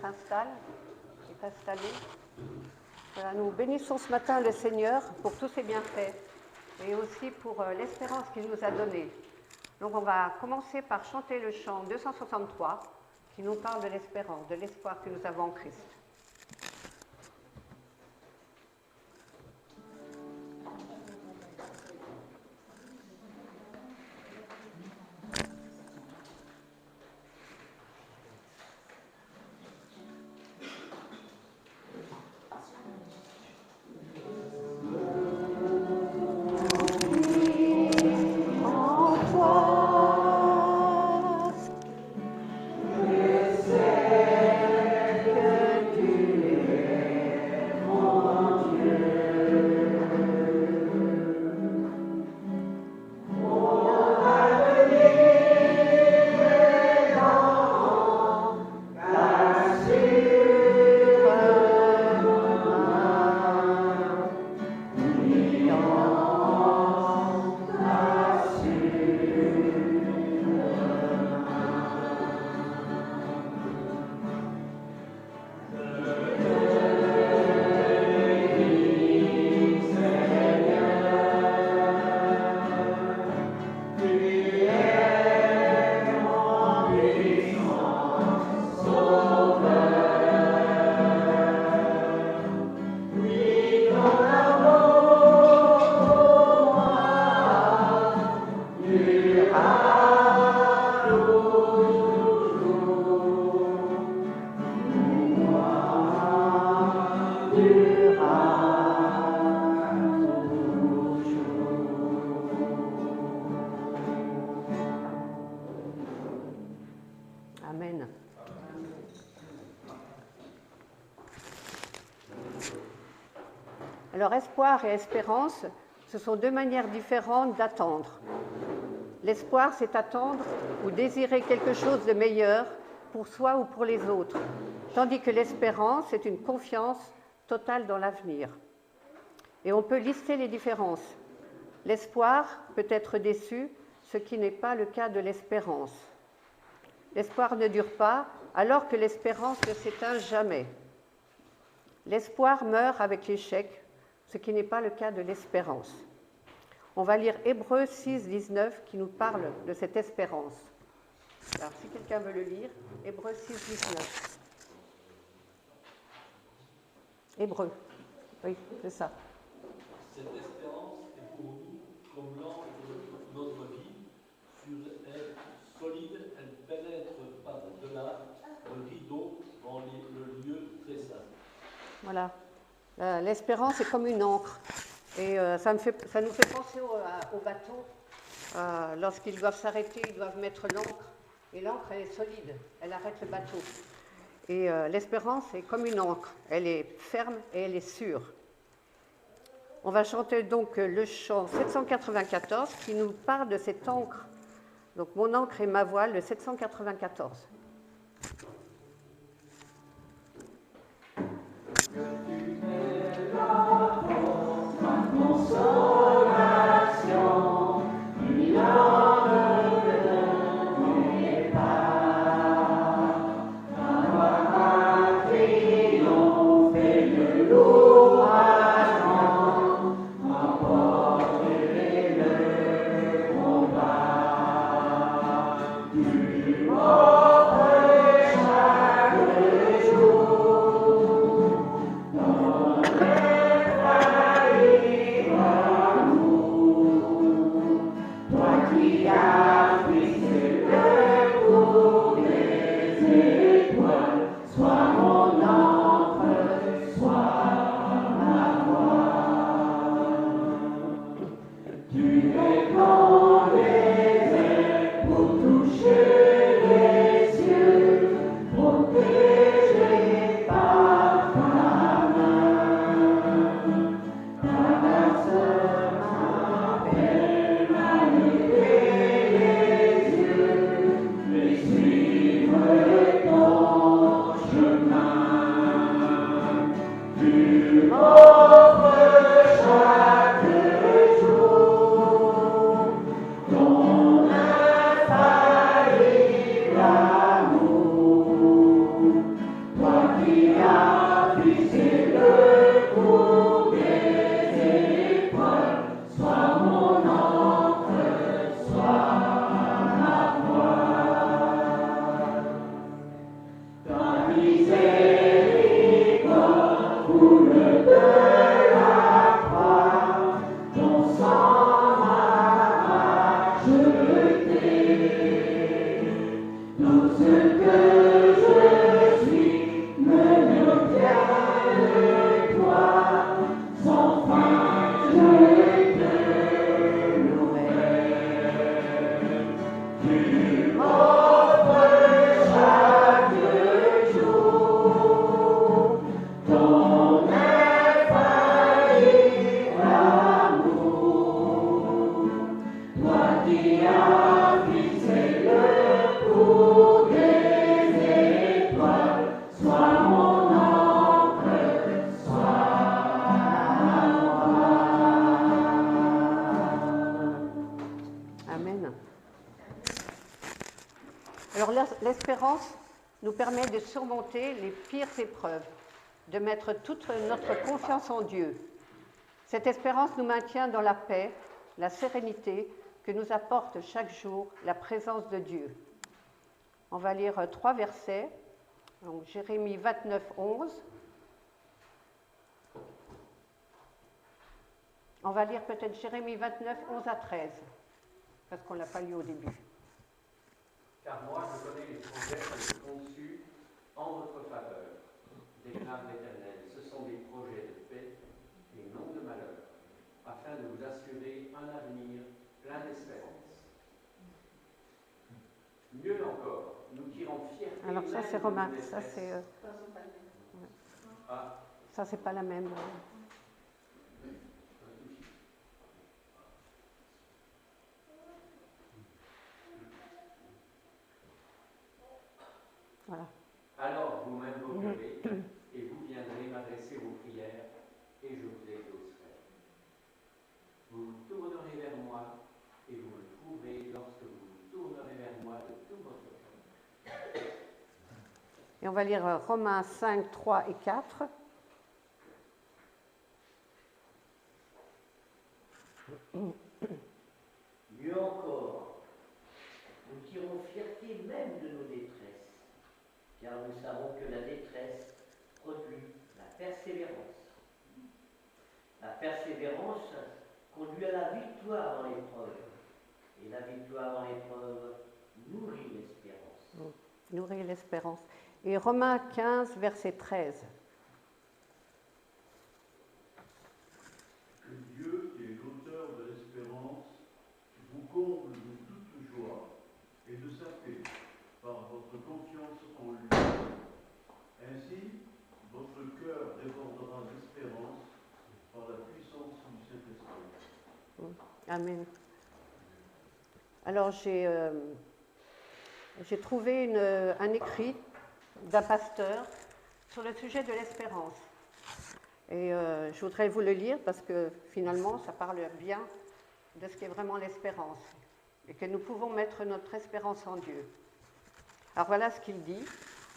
s'installe, est installé. Voilà, nous bénissons ce matin le Seigneur pour tous ses bienfaits et aussi pour l'espérance qu'il nous a donnée. Donc on va commencer par chanter le chant 263 qui nous parle de l'espérance, de l'espoir que nous avons en Christ. Amen. Alors, espoir et espérance, ce sont deux manières différentes d'attendre. L'espoir, c'est attendre ou désirer quelque chose de meilleur pour soi ou pour les autres, tandis que l'espérance, c'est une confiance totale dans l'avenir. Et on peut lister les différences. L'espoir peut être déçu, ce qui n'est pas le cas de l'espérance. L'espoir ne dure pas, alors que l'espérance ne s'éteint jamais. L'espoir meurt avec l'échec, ce qui n'est pas le cas de l'espérance. On va lire Hébreux 6, 19, qui nous parle de cette espérance. Alors, si quelqu'un veut le lire, Hébreux 6, 19. Hébreux, oui, c'est ça. Cette espérance est pour nous comme l'angle de notre vie. Elle solide, elle pénètre par-delà le rideau dans le lieu très saint. Voilà. L'espérance est comme une encre. Et ça nous fait penser au bateau. Lorsqu'ils doivent s'arrêter, ils doivent mettre l'encre. Et l'encre, elle est solide. Elle arrête le bateau. Et l'espérance est comme une encre. Elle est ferme et elle est sûre. On va chanter donc le chant 794 qui nous parle de cette encre. Donc, mon encre et ma voile, le 794. Oh Alors l'espérance nous permet de surmonter les pires épreuves, de mettre toute notre confiance en Dieu. Cette espérance nous maintient dans la paix, la sérénité que nous apporte chaque jour la présence de Dieu. On va lire 3 versets, donc Jérémie 29, 11. On va lire peut-être Jérémie 29, 11 à 13, parce qu'on ne l'a pas lu au début. Car moi, je connais les projets que j'ai conçus en votre faveur, déclare l'Éternel. Ce sont des projets de paix et non de malheur, afin de vous assurer un avenir plein d'espérance. Mieux encore, nous tirons fierté. Alors ça c'est Romain, ça c'est... Ça c'est pas la même. Voilà. Alors vous m'invoquerez et vous viendrez m'adresser vos prières et je vous exaucerai. Vous vous tournerez vers moi et vous me trouverez lorsque vous vous tournerez vers moi de tout votre cœur. Et on va lire Romains 5, 3 et 4. Mieux encore, nous tirons fierté même de nos détresses, car nous savons que la détresse produit la persévérance. La persévérance conduit à la victoire dans l'épreuve, et la victoire dans l'épreuve nourrit l'espérance. Nourrit l'espérance. Et Romains 15, verset 13. Que Dieu, qui est l'auteur de l'espérance, vous comble de toute joie et de sa paix par votre confiance en lui. Ainsi, votre cœur débordera d'espérance par la puissance du Saint-Esprit. Amen. Alors j'ai trouvé un écrit d'un pasteur sur le sujet de l'espérance. Et je voudrais vous le lire parce que finalement ça parle bien de ce qu'est vraiment l'espérance et que nous pouvons mettre notre espérance en Dieu. Alors voilà ce qu'il dit.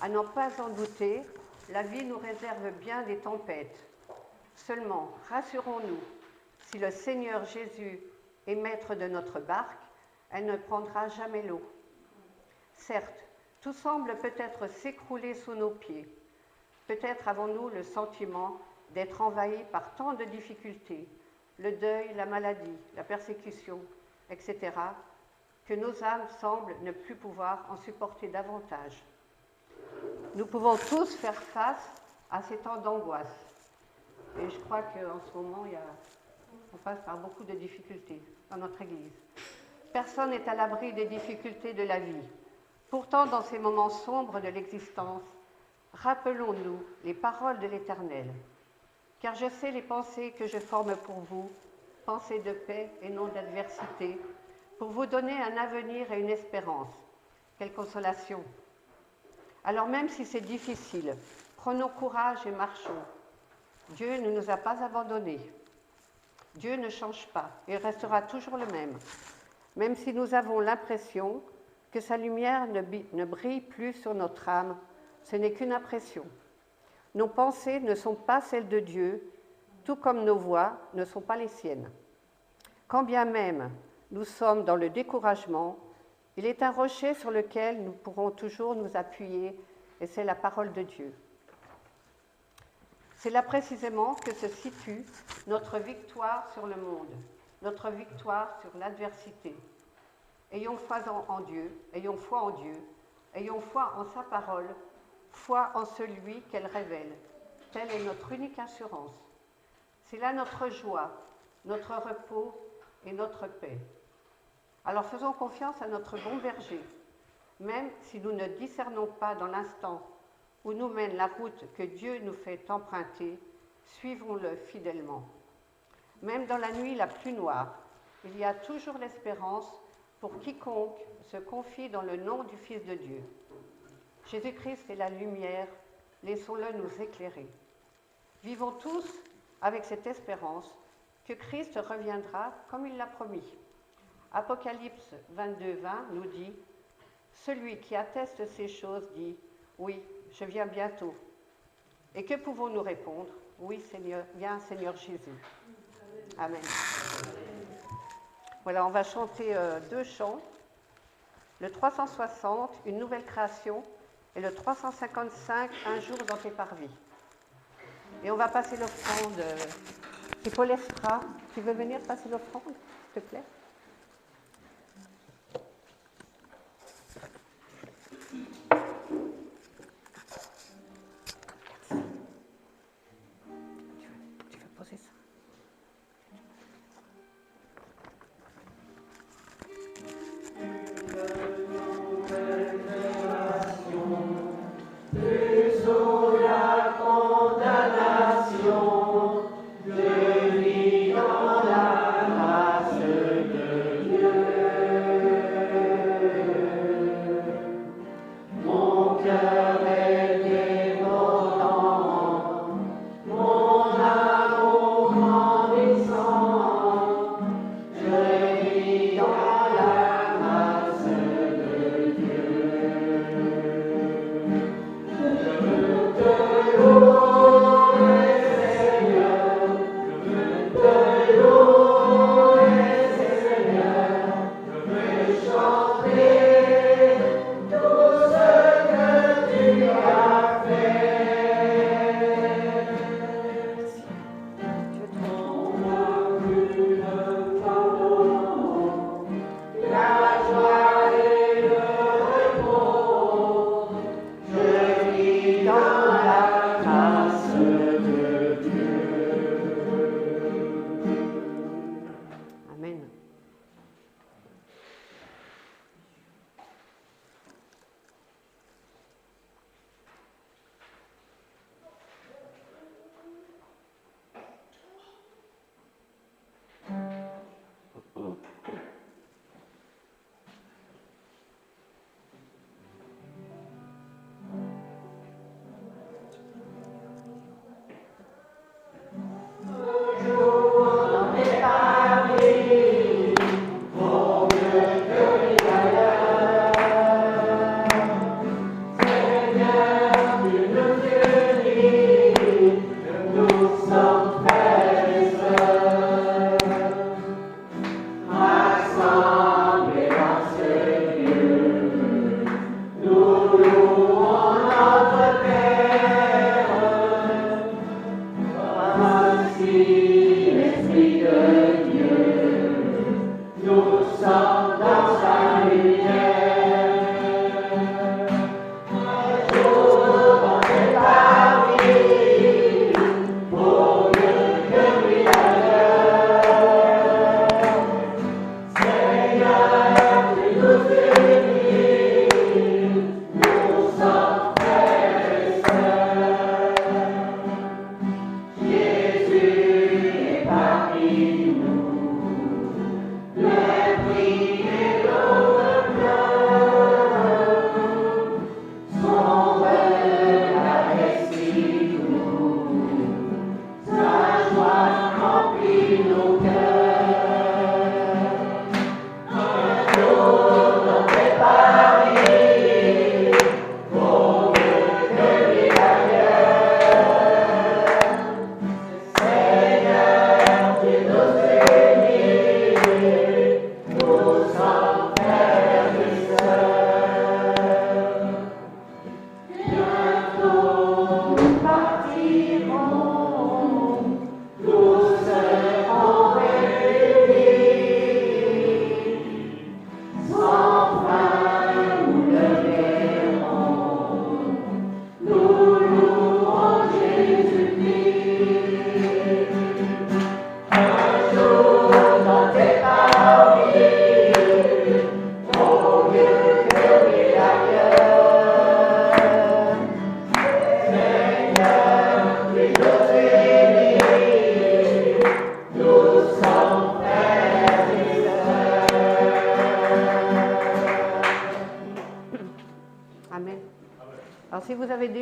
À n'en pas en douter, la vie nous réserve bien des tempêtes. Seulement, rassurons-nous, si le Seigneur Jésus est maître de notre barque, elle ne prendra jamais l'eau. Certes, tout semble peut-être s'écrouler sous nos pieds. Peut-être avons-nous le sentiment d'être envahis par tant de difficultés, le deuil, la maladie, la persécution, etc., que nos âmes semblent ne plus pouvoir en supporter davantage. Nous pouvons tous faire face à ces temps d'angoisse. Et je crois qu'en ce moment, on passe par beaucoup de difficultés dans notre Église. Personne n'est à l'abri des difficultés de la vie. Pourtant, dans ces moments sombres de l'existence, rappelons-nous les paroles de l'Éternel. Car je sais les pensées que je forme pour vous, pensées de paix et non d'adversité, pour vous donner un avenir et une espérance. Quelle consolation! Alors même si c'est difficile, prenons courage et marchons. Dieu ne nous a pas abandonnés. Dieu ne change pas, il restera toujours le même. Même si nous avons l'impression que sa lumière ne brille plus sur notre âme, ce n'est qu'une impression. Nos pensées ne sont pas celles de Dieu, tout comme nos voix ne sont pas les siennes. Quand bien même nous sommes dans le découragement, il est un rocher sur lequel nous pourrons toujours nous appuyer et c'est la parole de Dieu. C'est là précisément que se situe notre victoire sur le monde, notre victoire sur l'adversité. Ayons foi en Dieu, ayons foi en Dieu, ayons foi en sa parole, foi en celui qu'elle révèle. Telle est notre unique assurance. C'est là notre joie, notre repos et notre paix. Alors faisons confiance à notre bon berger, même si nous ne discernons pas dans l'instant où nous mène la route que Dieu nous fait emprunter, suivons-le fidèlement. Même dans la nuit la plus noire, il y a toujours l'espérance pour quiconque se confie dans le nom du Fils de Dieu. Jésus-Christ est la lumière, laissons-le nous éclairer. Vivons tous avec cette espérance que Christ reviendra comme il l'a promis. Apocalypse 22, 20 nous dit « Celui qui atteste ces choses dit « Oui, je viens bientôt ». Et que pouvons-nous répondre ? « Oui, Seigneur, viens Seigneur Jésus ». Amen. Voilà, on va chanter 2 chants. Le 360, une nouvelle création, et le 355, un jour dans tes parvis. Et on va passer l'offrande. C'est Paul Estra. Tu veux venir passer l'offrande, s'il te plaît ? Tu veux poser ça ?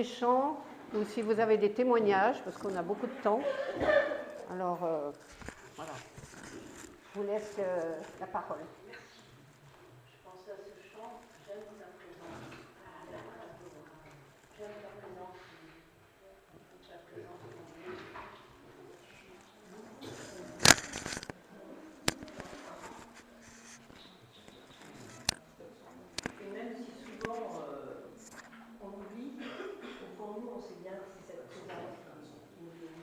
des chants ou si vous avez des témoignages, parce qu'on a beaucoup de temps. Alors, voilà. Je vous laisse la parole. Je pensais à ce chant, j'aime ta présence. J'aime ta présence. Ta présence en Dieu. Et même si souvent on oublie, au fond de nous, on sait bien que c'est cette présence qui nous guérit.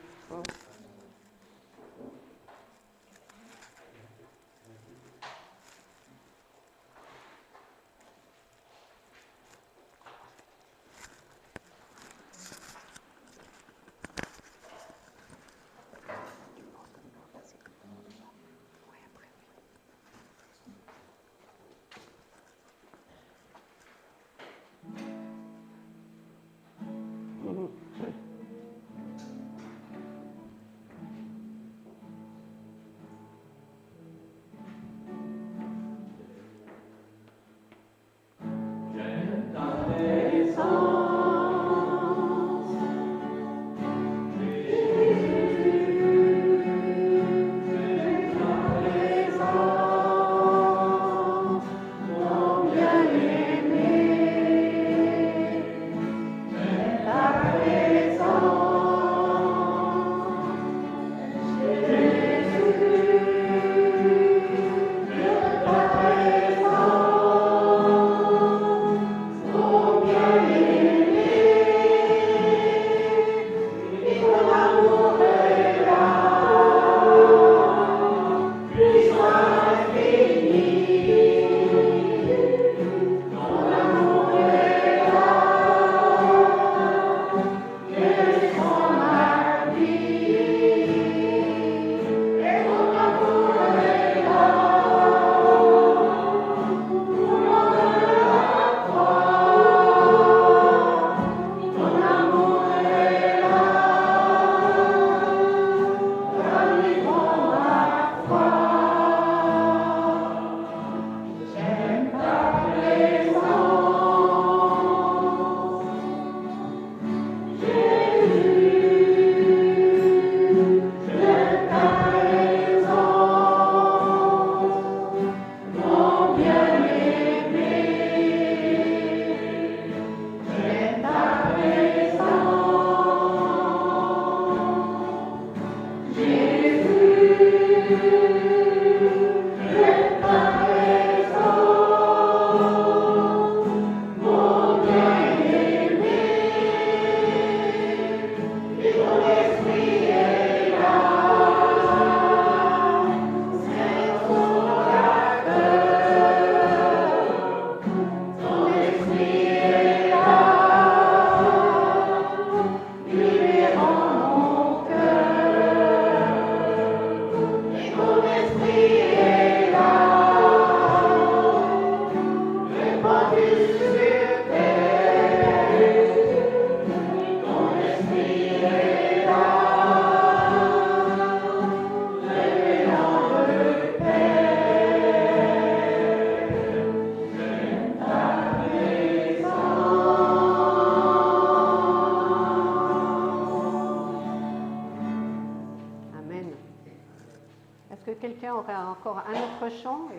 quelqu'un aurait encore un autre chant?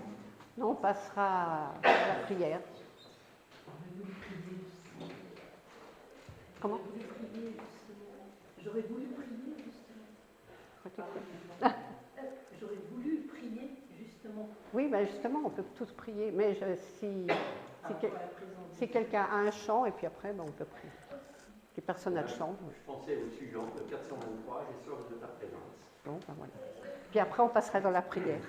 Non, on passera à la prière. Comment? J'aurais voulu prier justement. J'aurais voulu prier justement. Oui, ben justement, on peut tous prier, mais si quelqu'un a un chant, et puis après, ben, on peut prier. Si personne n'a de chant. Je pensais au suivant, le 423, j'ai soif de ta présence. Bon, ben voilà. Puis après, on passera dans la prière.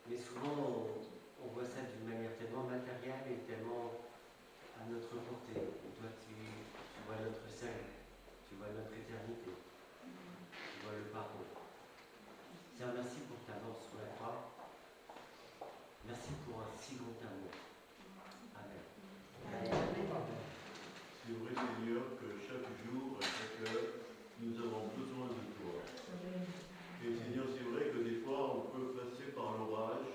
Mais souvent, on voit ça d'une manière tellement matérielle et tellement à notre portée. Et toi, tu vois notre salut, tu vois notre éternité, tu vois le pardon. Seigneur, merci pour ta mort sur la croix. Merci pour un si grand amour. Amen. C'est vrai, Seigneur, que chaque jour, à chaque heure, nous avons besoin de toi. Et Seigneur, c'est vrai que des fois, on peut passer par l'orage,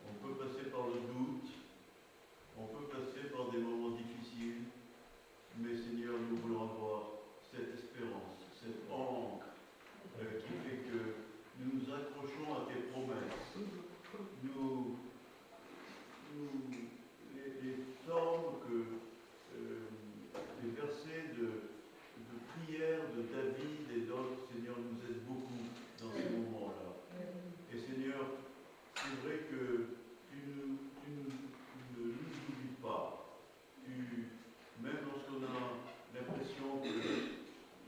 on peut passer par le doute, on peut passer par des moments difficiles, mais Seigneur, nous voulons avoir cette espérance, cette ancre qui fait que nous nous accrochons à tes promesses. Les psaumes, les versets de prière de David et d'autres, Seigneur, nous aident beaucoup dans ces moments-là. Et Seigneur, c'est vrai que tu ne nous oublies pas. Même lorsqu'on a l'impression qu'il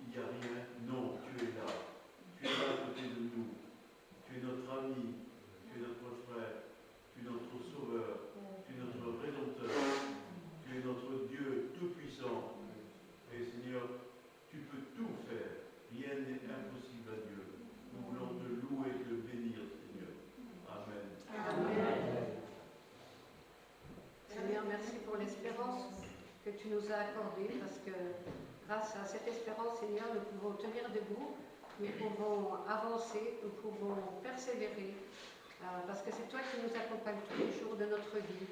n'y a rien, non, tu es là. Tu es là à côté de nous. Tu es notre ami, tu es notre frère, tu es notre sauveur, tu es notre rédempteur, tu es notre Dieu tout-puissant. Et Seigneur, tu peux tout faire. Rien n'est impossible à Dieu. Nous voulons te louer et te bénir, Seigneur. Amen. Amen. Seigneur, merci pour l'espérance que tu nous as accordée, parce que grâce à cette espérance, Seigneur, nous pouvons tenir debout, nous pouvons avancer, nous pouvons persévérer, parce que c'est toi qui nous accompagnes tous les jours de notre vie.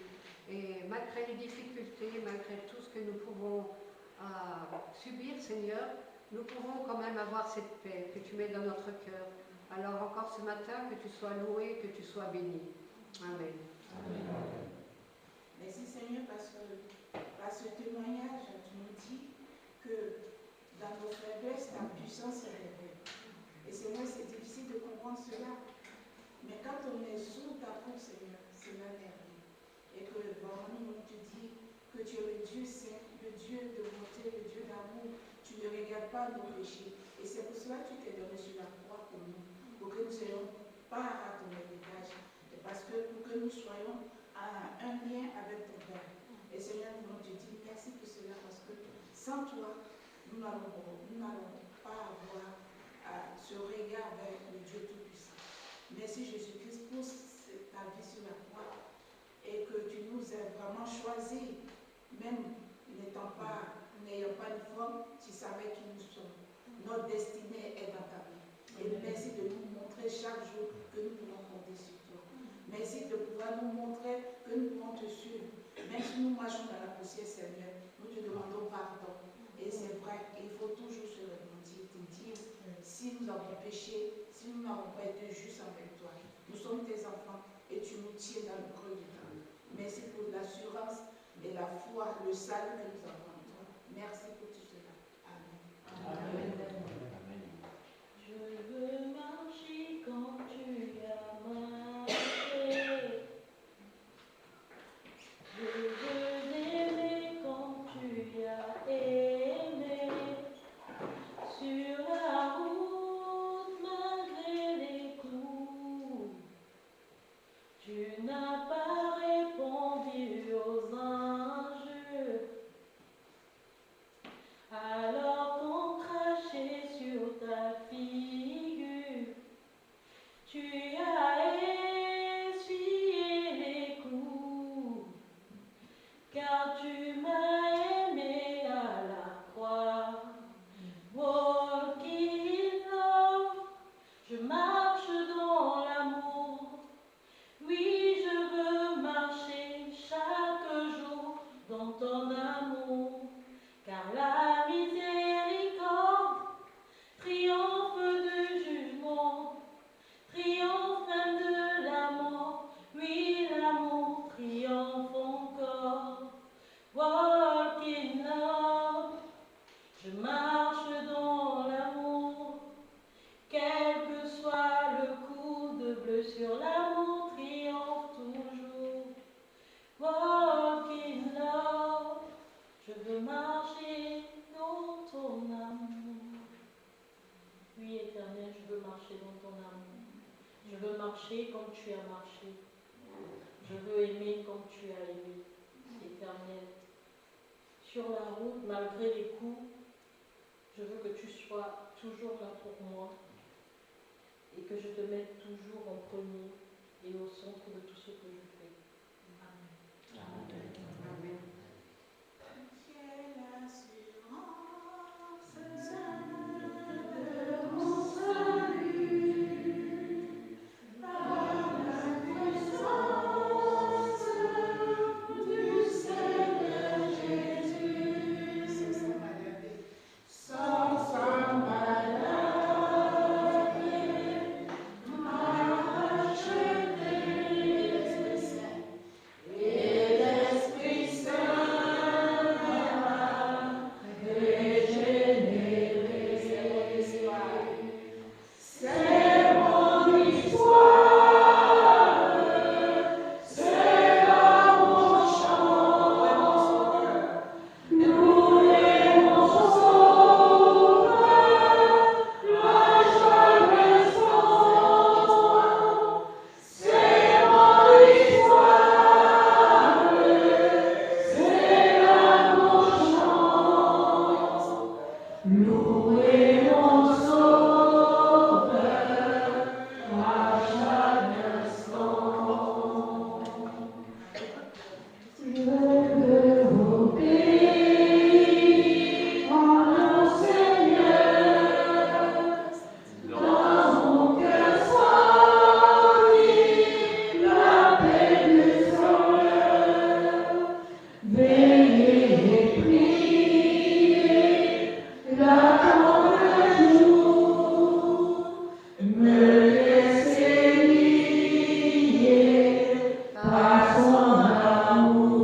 Et malgré les difficultés, malgré tout ce que nous pouvons subir, Seigneur, nous pouvons quand même avoir cette paix que tu mets dans notre cœur. Alors encore ce matin, que tu sois loué, que tu sois béni. Amen. Amen. Merci Seigneur parce que par ce témoignage, tu nous dis que dans nos faiblesses, ta puissance est révélée. Et Seigneur, c'est difficile de comprendre cela. Mais quand on est sous ta coupe, Seigneur, cela n'est rien. Et que vraiment, nous te dis que tu es le Dieu saint, le Dieu de bonté, le Dieu d'amour. Tu ne regardes pas nos péchés. Et c'est pour cela que tu t'es donné sur la croix pour nous, pour que nous soyons part à ton héritage. Et parce que pour que nous soyons un lien avec ton Père. Et Seigneur, nous te dis merci pour cela, parce que sans toi, nous n'allons pas avoir ce regard vers le Dieu Tout-Puissant. Merci Jésus-Christ pour ta vie sur la croix et que tu nous as vraiment choisis, même n'ayant pas une forme, tu savais qui nous sommes. Notre destinée est dans ta vie. Et merci de nous montrer chaque jour que nous pouvons compter sur toi. Merci de pouvoir nous montrer que nous pouvons te suivre. Même si nous marchons dans la poussière, Seigneur, nous te demandons pardon. Et c'est vrai, il faut toujours se repentir, te dire si nous avons péché, si nous n'avons pas été justes avec toi. Nous sommes tes enfants et tu nous tiens dans le creux du temps. Merci pour l'assurance et la foi, le salut que nous avons en toi. Merci pour tout cela. Amen. Amen. Je veux marcher quand tu as marché. Je veux aimer quand tu as aimé. Sur la route, malgré les coups, tu n'as pas répondu aux anges. Alors qu'on crachait sur ta figure, tu as essuyé les coups, car tu m'as aimé à la croix. Walking in love, je marche dans l'amour, oui je veux Je veux aimer comme tu as aimé, Éternel. Sur la route, malgré les coups, je veux que tu sois toujours là pour moi et que je te mette toujours en premier et au centre de tout ce que je fais. Amen. Amen. Quelle assurance De mon salut, par la puissance du Seigneur Jésus, sans sa maladie, m'a racheté, et l'Esprit Saint m'a régénéré. C'est mon histoire, c'est là mon chant, louer mon sauveur, la jamais sans. C'est mon histoire, c'est là mon chant, louer mon sauveur à chaque instant. Je veux obéir en mon Seigneur, dans mon cœur sentir la paix du Sauveur, veiller et prier, l'attendre un jour, me laisser lier par son amour.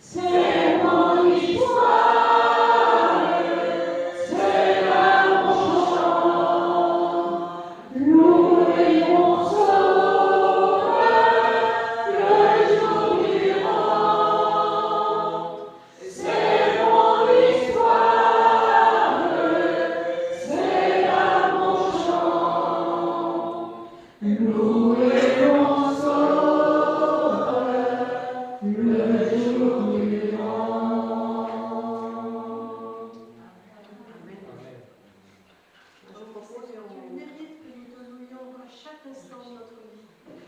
C'est mon histoire, c'est là mon chant, louer mon sauveur le jour durant. C'est mon histoire, c'est là mon chant, louer mon sauveur le jour durant. Seigneur, tu mérites que nous te louions à chaque instant de notre vie,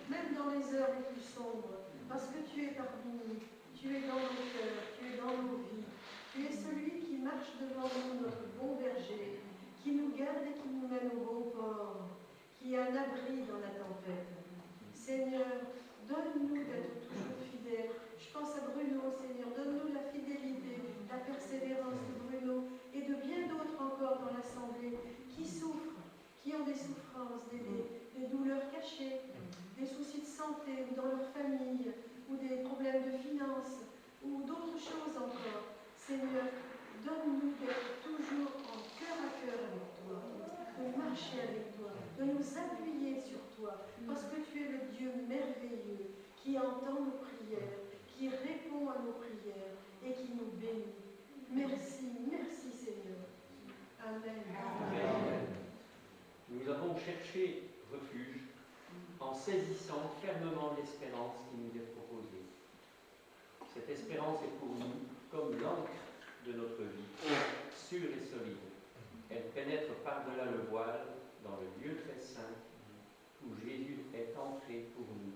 même dans les heures les plus sombres, parce que tu es parmi nous, tu es dans nos cœurs, tu es dans nos vies, tu es celui qui marche devant nous, notre bon berger, qui nous garde et qui nous mène au bon port, qui est un abri dans la tempête. Seigneur, donne-nous d'être toujours fidèles. Je pense à Bruno, Seigneur, donne-nous la fidélité, la persévérance de Bruno et de bien d'autres encore dans l'Assemblée qui souffrent, qui ont des souffrances, des douleurs cachées, des soucis de santé ou dans leur famille, ou des problèmes de finances, ou d'autres choses encore. Seigneur, donne-nous d'être toujours en cœur à cœur avec toi, de marcher avec toi, de nous appuyer sur toi, parce que tu es le Dieu merveilleux qui entend nos prières, qui répond à nos prières et qui nous bénit. Merci, merci Seigneur. Amen. Amen. Nous avons cherché refuge en saisissant fermement l'espérance qui nous est proposée. Cette espérance est pour nous comme l'encre de notre vie, sûre et solide. Elle pénètre par-delà le voile dans le lieu très saint où Jésus est entré pour nous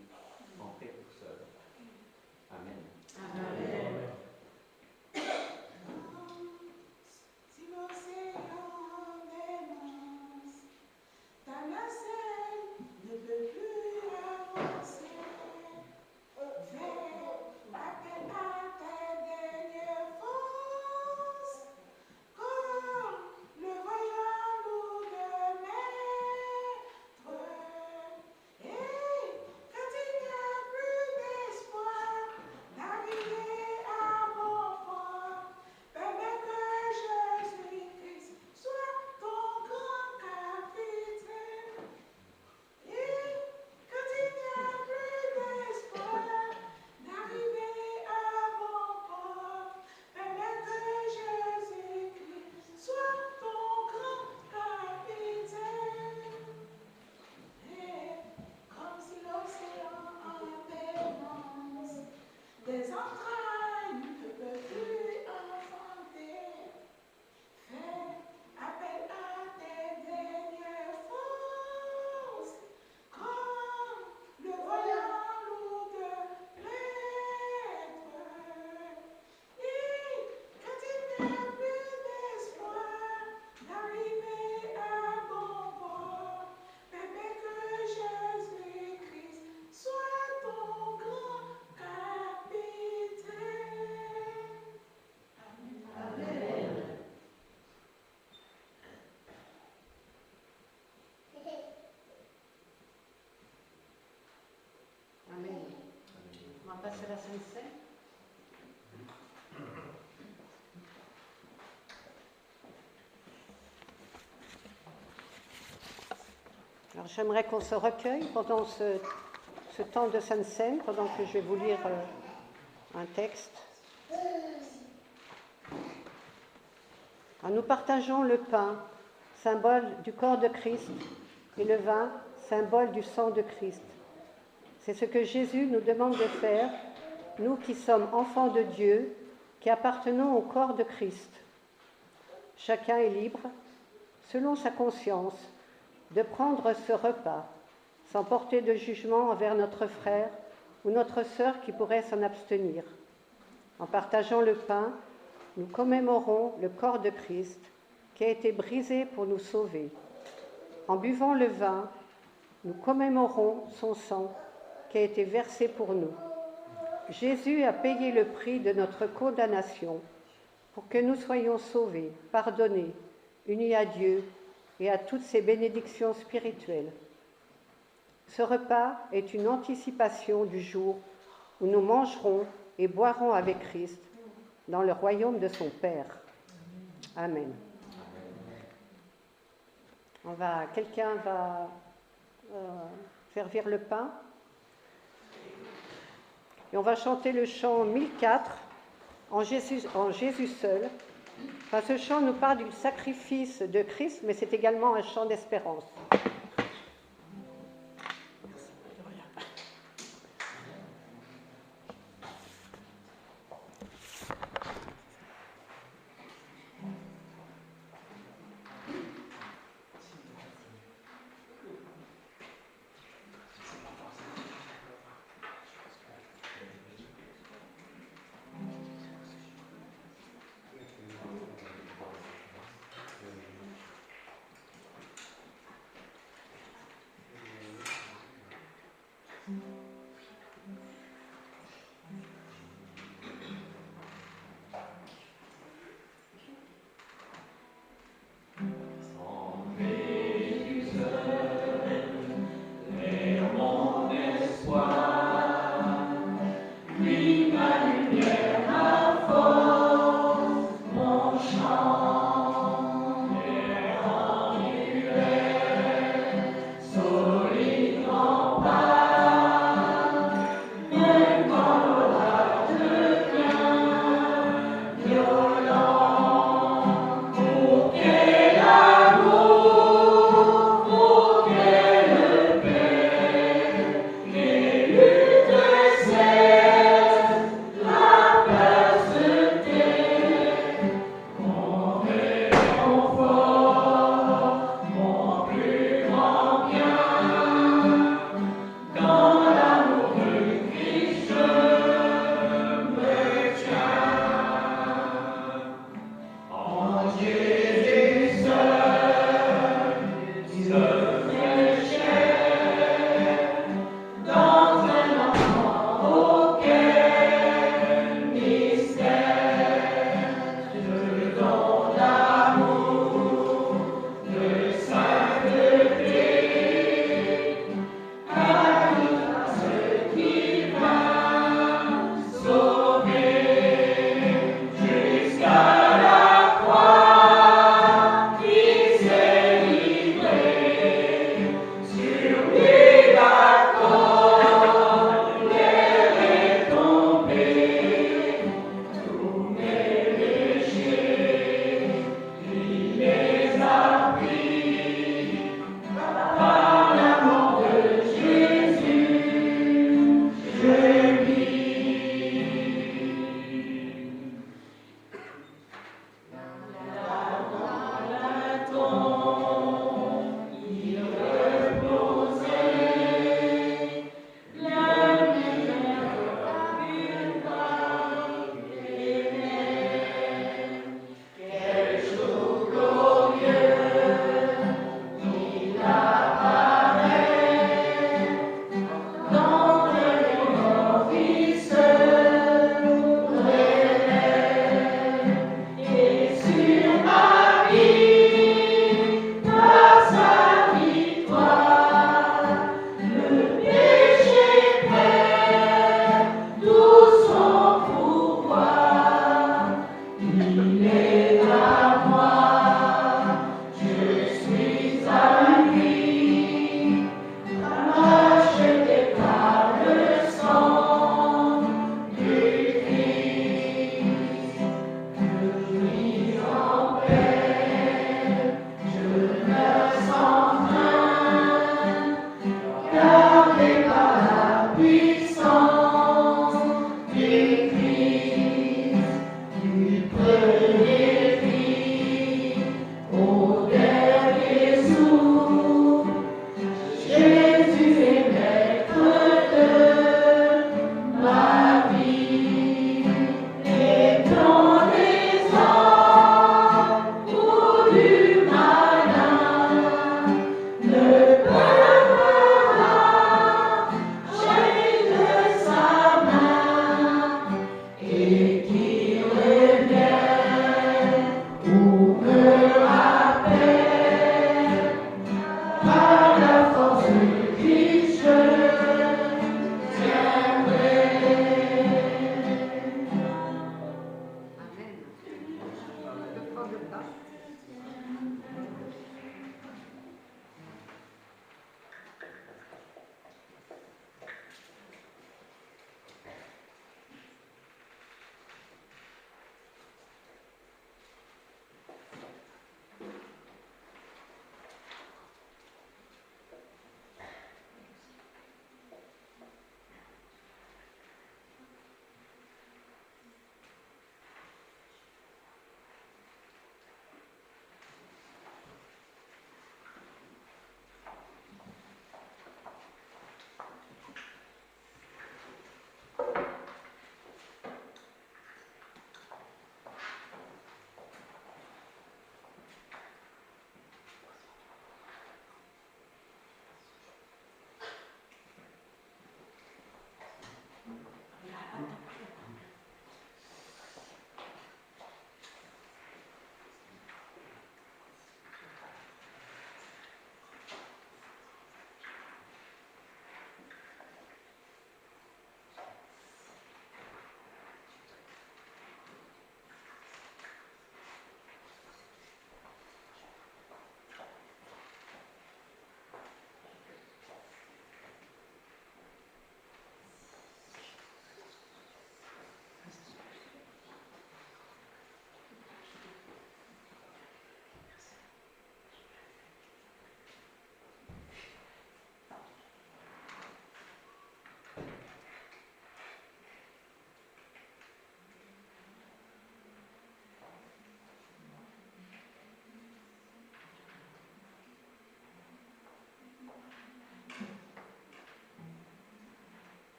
en précurseur. Amen. Amen. Si l'océan dénonce, ta nacelle ne peut plus avancer. Fais appel à tes dernières forces, comme le voyant lourd de maître, et passer à la Sainte Seine. Alors j'aimerais qu'on se recueille pendant ce temps de Sainte Seine, pendant que je vais vous lire un texte. Alors, nous partageons le pain, symbole du corps de Christ, et le vin, symbole du sang de Christ. C'est ce que Jésus nous demande de faire, nous qui sommes enfants de Dieu, qui appartenons au corps de Christ. Chacun est libre, selon sa conscience, de prendre ce repas, sans porter de jugement envers notre frère ou notre sœur qui pourrait s'en abstenir. En partageant le pain, nous commémorons le corps de Christ qui a été brisé pour nous sauver. En buvant le vin, nous commémorons son sang qui a été versé pour nous. Jésus a payé le prix de notre condamnation pour que nous soyons sauvés, pardonnés, unis à Dieu et à toutes ses bénédictions spirituelles. Ce repas est une anticipation du jour où nous mangerons et boirons avec Christ dans le royaume de son Père. Amen. Quelqu'un va servir le pain. Et on va chanter le chant 1004, en Jésus seul. Enfin, ce chant nous parle du sacrifice de Christ, mais c'est également un chant d'espérance.